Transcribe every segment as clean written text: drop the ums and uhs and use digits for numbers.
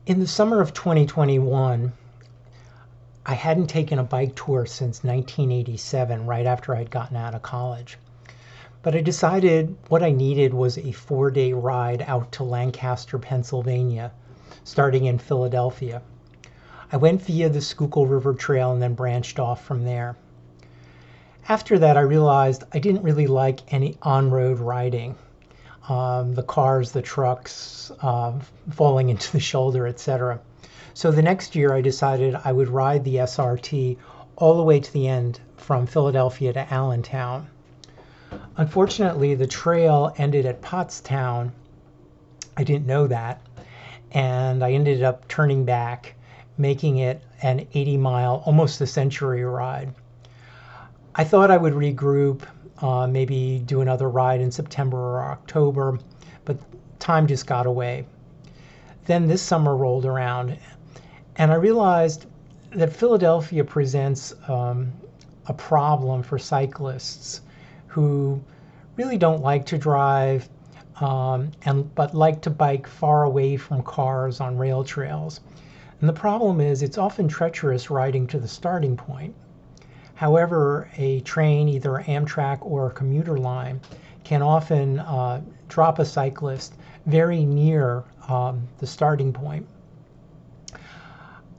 In the summer of 2021, I hadn't taken a bike tour since 1987, right after I'd gotten out of college. But I decided what I needed was a 4-day ride out to Lancaster, Pennsylvania, starting in Philadelphia. I went via the Schuylkill River Trail and then branched off from there. After that, I realized I didn't really like any on-road riding. The cars, the trucks, falling into the shoulder, etc. So the next year I decided I would ride the SRT all the way to the end from Philadelphia to Allentown. Unfortunately, the trail ended at Pottstown. I didn't know that, and I ended up turning back, making it an 80-mile, almost a century ride. I thought I would regroup, maybe do another ride in September or October, but time just got away. Then this summer rolled around, and I realized that Philadelphia presents a problem for cyclists who really don't like to drive, but like to bike far away from cars on rail trails. And the problem is it's often treacherous riding to the starting point. However, a train, either Amtrak or a commuter line, can often drop a cyclist very near the starting point.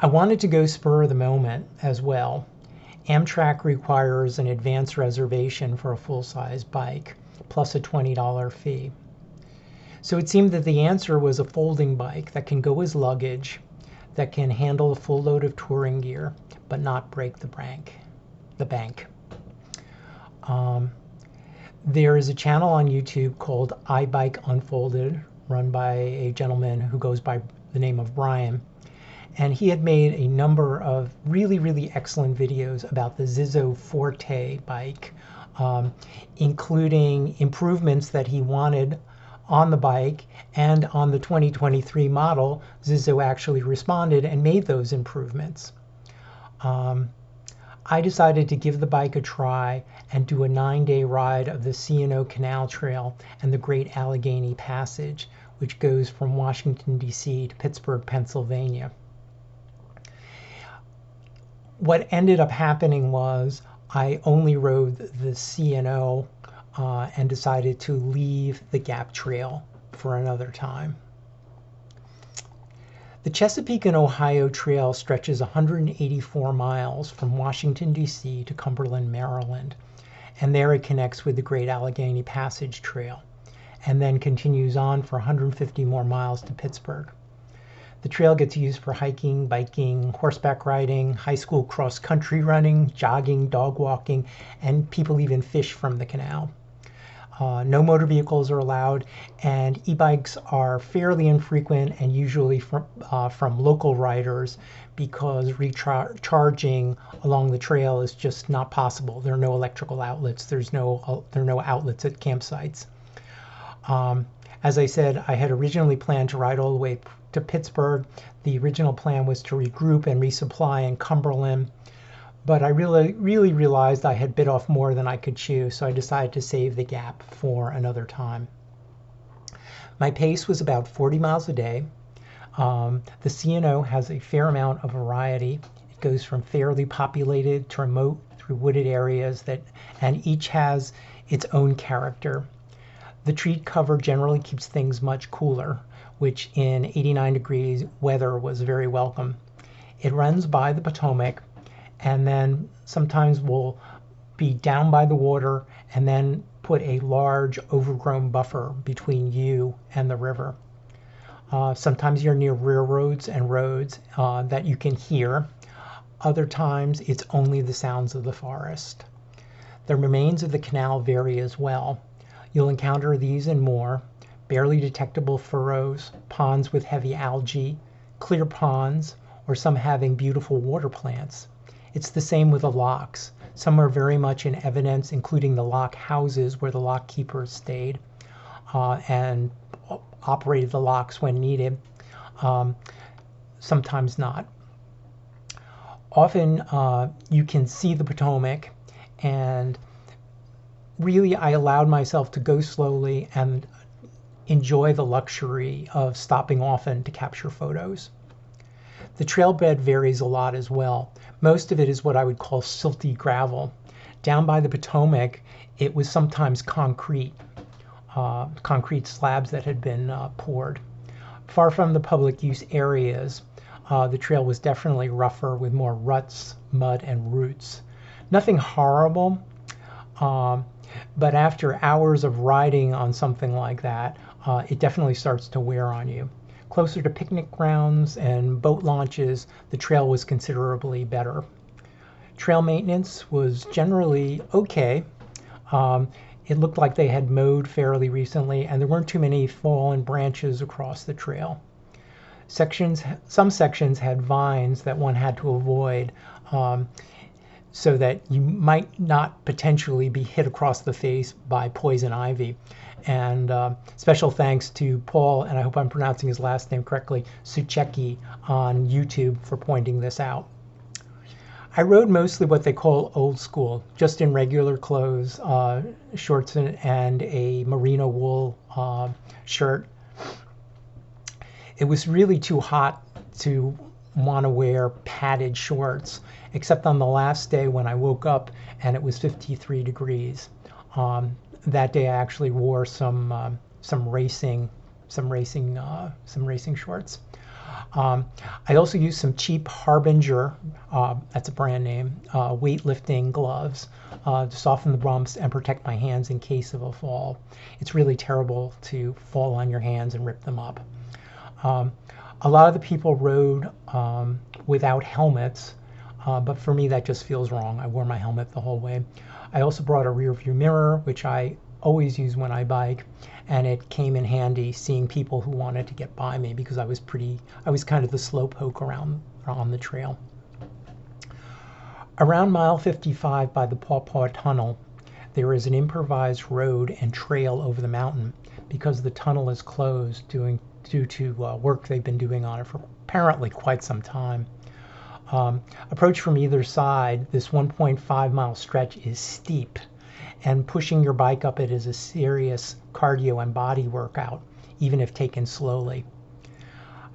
I wanted to go spur of the moment as well. Amtrak requires an advance reservation for a full-size bike, plus a $20 fee. So it seemed that the answer was a folding bike that can go as luggage, that can handle a full load of touring gear, but not break the bank. There is a channel on YouTube called iBike Unfolded, run by a gentleman who goes by the name of Brian. And he had made a number of really excellent videos about the Zizzo Forte bike, including improvements that he wanted on the bike, and on the 2023 model, Zizzo actually responded and made those improvements. I decided to give the bike a try and do a 9-day ride of the CNO Canal Trail and the Great Allegheny Passage, which goes from Washington, D.C. to Pittsburgh, Pennsylvania. What ended up happening was I only rode the CNO and decided to leave the Gap Trail for another time. The Chesapeake and Ohio Trail stretches 184 miles from Washington, D.C. to Cumberland, Maryland, and there it connects with the Great Allegheny Passage Trail, and then continues on for 150 more miles to Pittsburgh. The trail gets used for hiking, biking, horseback riding, high school cross-country running, jogging, dog walking, and people even fish from the canal. No motor vehicles are allowed, and e-bikes are fairly infrequent and usually from local riders, because recharging along the trail is just not possible. There are no electrical outlets. There are no outlets at campsites. As I said, I had originally planned to ride all the way to Pittsburgh. The original plan was to regroup and resupply in Cumberland, but I really realized I had bit off more than I could chew, so I decided to save the Gap for another time. My pace was about 40 miles a day. The CNO has a fair amount of variety. It goes from fairly populated to remote through wooded areas, and each has its own character. The tree cover generally keeps things much cooler, which in 89 degrees weather was very welcome. It runs by the Potomac, and then sometimes we'll be down by the water and then put a large overgrown buffer between you and the river. Sometimes you're near railroads and roads that you can hear. Other times it's only the sounds of the forest. The remains of the canal vary as well. You'll encounter these and more: barely detectable furrows, ponds with heavy algae, clear ponds, or some having beautiful water plants. It's the same with the locks. Some are very much in evidence, including the lock houses where the lock keepers stayed and operated the locks when needed. Sometimes not. Often you can see the Potomac, and really I allowed myself to go slowly and enjoy the luxury of stopping often to capture photos. The trail bed varies a lot as well. Most of it is what I would call silty gravel. Down by the Potomac, it was sometimes concrete slabs that had been poured. Far from the public use areas, the trail was definitely rougher with more ruts, mud, and roots. Nothing horrible, but after hours of riding on something like that, it definitely starts to wear on you. Closer to picnic grounds and boat launches, the trail was considerably better. Trail maintenance was generally okay. It looked like they had mowed fairly recently, and there weren't too many fallen branches across the trail. Some sections had vines that one had to avoid, so that you might not potentially be hit across the face by poison ivy. And special thanks to Paul, and I hope I'm pronouncing his last name correctly, Suchecki on YouTube for pointing this out. I rode mostly what they call old school, just in regular clothes, shorts and a merino wool shirt. It was really too hot to want to wear padded shorts, except on the last day when I woke up and it was 53 degrees. That day I actually wore some racing shorts. I also used some cheap Harbinger, that's a brand name, weightlifting gloves to soften the bumps and protect my hands in case of a fall. It's really terrible to fall on your hands and rip them up. A lot of the people rode without helmets, but for me that just feels wrong. I wore my helmet the whole way. I also brought a rear view mirror, which I always use when I bike, and it came in handy seeing people who wanted to get by me because I was kind of the slowpoke around on the trail. Around mile 55 by the Paw Paw Tunnel, there is an improvised road and trail over the mountain because the tunnel is closed due to work they've been doing on it for apparently quite some time. Approach from either side, this 1.5 mile stretch is steep, and pushing your bike up it is a serious cardio and body workout, even if taken slowly.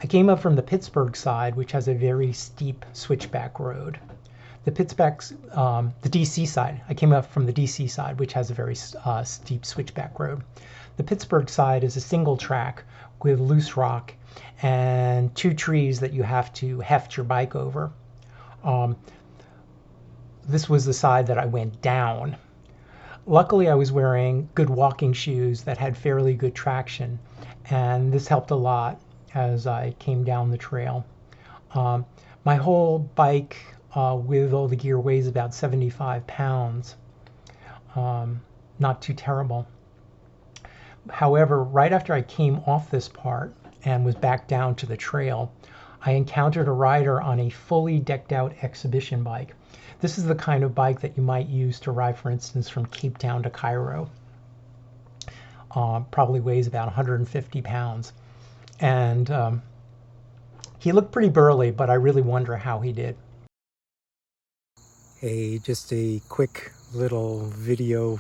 I came up from the Pittsburgh side, which has a very steep switchback road. The DC side, I came up from the DC side, which has a very steep switchback road. The Pittsburgh side is a single track with loose rock and 2 trees that you have to heft your bike over. This was the side that I went down. Luckily, I was wearing good walking shoes that had fairly good traction, and this helped a lot as I came down the trail. My whole bike with all the gear weighs about 75 pounds. Not too terrible. However, right after I came off this part and was back down to the trail, I encountered a rider on a fully decked out exhibition bike. This is the kind of bike that you might use to ride, for instance, from Cape Town to Cairo. Probably weighs about 150 pounds. And he looked pretty burly, but I really wonder how he did. Hey, just a quick little video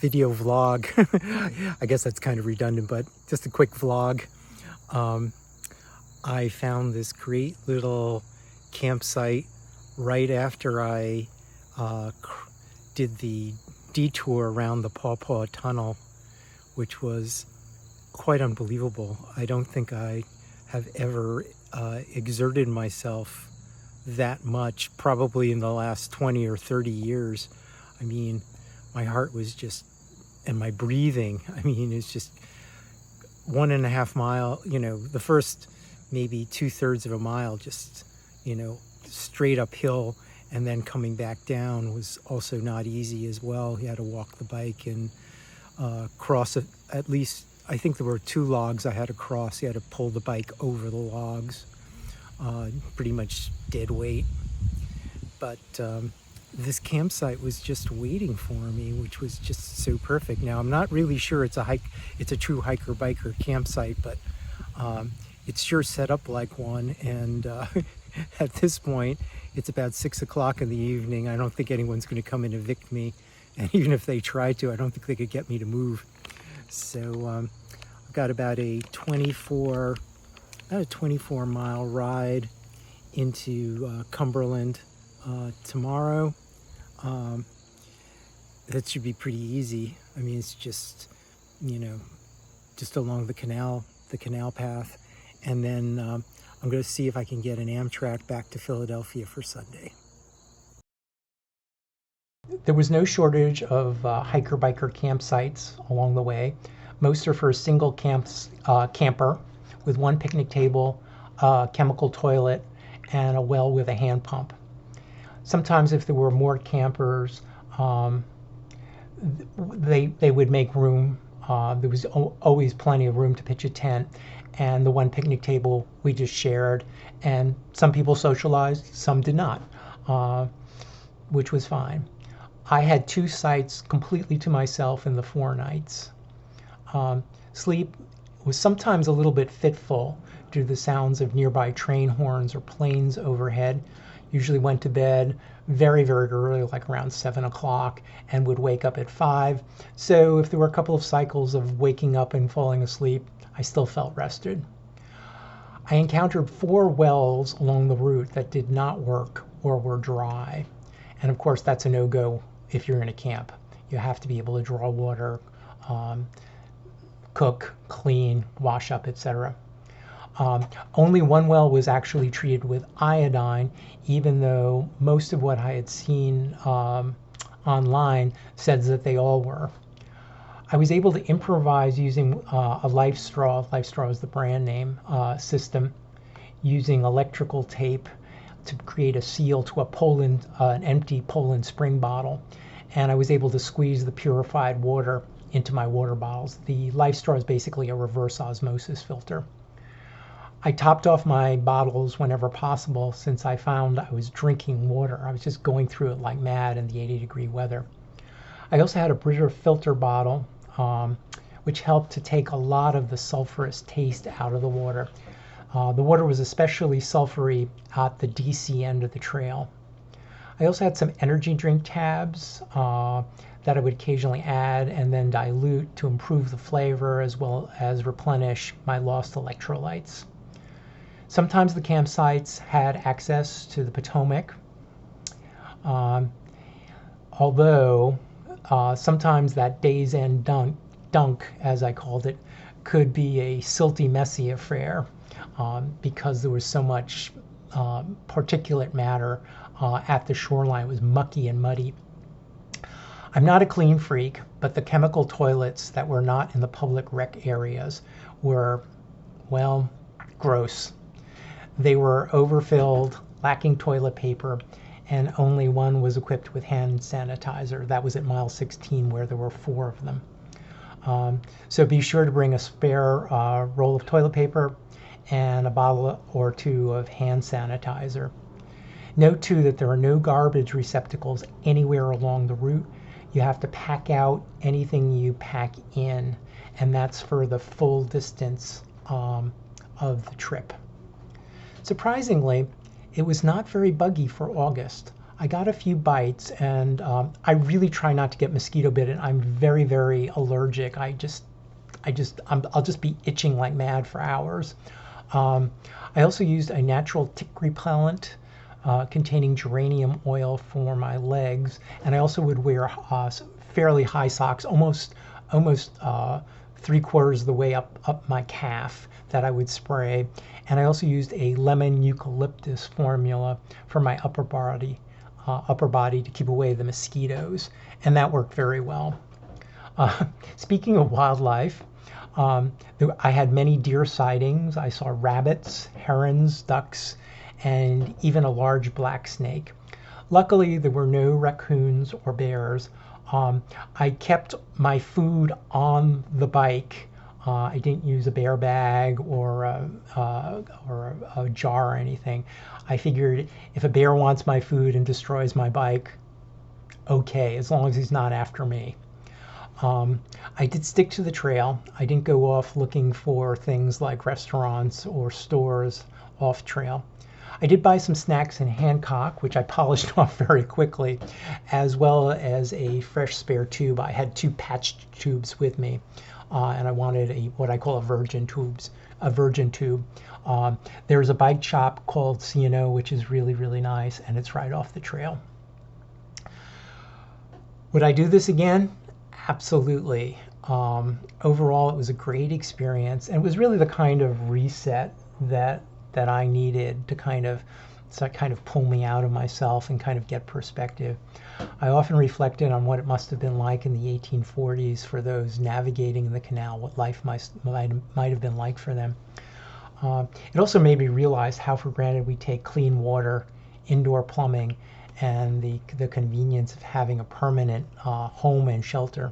vlog. I guess that's kind of redundant, but just a quick vlog. I found this great little campsite right after I did the detour around the Paw Paw Tunnel, which was quite unbelievable. I don't think I have ever exerted myself that much, probably in the last 20 or 30 years. I mean, my heart was just, and my breathing, I mean, it's just 1.5 mile, the first maybe 2/3 of a mile, just, straight uphill, and then coming back down was also not easy as well. You had to walk the bike and cross it. At least, I think there were 2 logs I had to cross. You had to pull the bike over the logs, pretty much dead weight. But this campsite was just waiting for me, which was just so perfect. Now, I'm not really sure it's a true hiker-biker campsite, but it's sure set up like one. And at this point, it's about 6 o'clock in the evening. I don't think anyone's going to come and evict me. And even if they tried to, I don't think they could get me to move. So I've got about a 24 mile ride into Cumberland tomorrow. That should be pretty easy. I mean, it's just, just along the canal path. And then I'm going to see if I can get an Amtrak back to Philadelphia for Sunday. There was no shortage of hiker-biker campsites along the way. Most are for a single camper with one picnic table, a chemical toilet, and a well with a hand pump. Sometimes if there were more campers, they would make room. There was always plenty of room to pitch a tent, and the one picnic table we just shared. And some people socialized, some did not, which was fine. I had 2 sites completely to myself in the 4 nights. Sleep was sometimes a little bit fitful due to the sounds of nearby train horns or planes overhead. Usually went to bed very, very early, like around 7 o'clock, and would wake up at 5. So if there were a couple of cycles of waking up and falling asleep, I still felt rested. I encountered 4 wells along the route that did not work or were dry. And of course, that's a no-go if you're in a camp. You have to be able to draw water, cook, clean, wash up, etc. Only 1 well was actually treated with iodine, even though most of what I had seen online says that they all were. I was able to improvise using a LifeStraw is the brand name, system, using electrical tape to create a seal to an empty Poland Spring bottle. And I was able to squeeze the purified water into my water bottles. The LifeStraw is basically a reverse osmosis filter. I topped off my bottles whenever possible since I found I was drinking water. I was just going through it like mad in the 80-degree weather. I also had a Brita filter bottle, which helped to take a lot of the sulfurous taste out of the water. The water was especially sulfury at the DC end of the trail. I also had some energy drink tabs that I would occasionally add and then dilute to improve the flavor as well as replenish my lost electrolytes. Sometimes the campsites had access to the Potomac, although sometimes that day's end dunk, as I called it, could be a silty, messy affair because there was so much particulate matter at the shoreline. It was mucky and muddy. I'm not a clean freak, but the chemical toilets that were not in the public rec areas were, well, gross. They were overfilled, lacking toilet paper, and only one was equipped with hand sanitizer. That was at mile 16 where there were 4 of them. So be sure to bring a spare roll of toilet paper and a bottle or 2 of hand sanitizer. Note too that there are no garbage receptacles anywhere along the route. You have to pack out anything you pack in, and that's for the full distance of the trip. Surprisingly, it was not very buggy for August. I got a few bites, and I really try not to get mosquito bitten. I'm very, very allergic. I'll just be itching like mad for hours. I also used a natural tick repellent containing geranium oil for my legs, and I also would wear fairly high socks, almost 3/4 of the way up my calf, that I would spray. And I also used a lemon eucalyptus formula for my upper body to keep away the mosquitoes, and that worked very well. Speaking of wildlife, I had many deer sightings. I saw rabbits, herons, ducks, and even a large black snake. Luckily, there were no raccoons or bears. I kept my food on the bike. I didn't use a bear bag or a jar or anything. I figured if a bear wants my food and destroys my bike, okay, as long as he's not after me. I did stick to the trail. I didn't go off looking for things like restaurants or stores off trail. I did buy some snacks in Hancock, which I polished off very quickly, as well as a fresh spare tube. I had 2 patched tubes with me, and I wanted what I call a virgin a virgin tube. There's a bike shop called C&O, which is really, really nice, and it's right off the trail. Would I do this again? Absolutely. Overall, it was a great experience, and it was really the kind of reset that I needed to kind of pull me out of myself and kind of get perspective. I often reflected on what it must have been like in the 1840s for those navigating the canal, what life might have been like for them. It also made me realize how for granted we take clean water, indoor plumbing, and the convenience of having a permanent home and shelter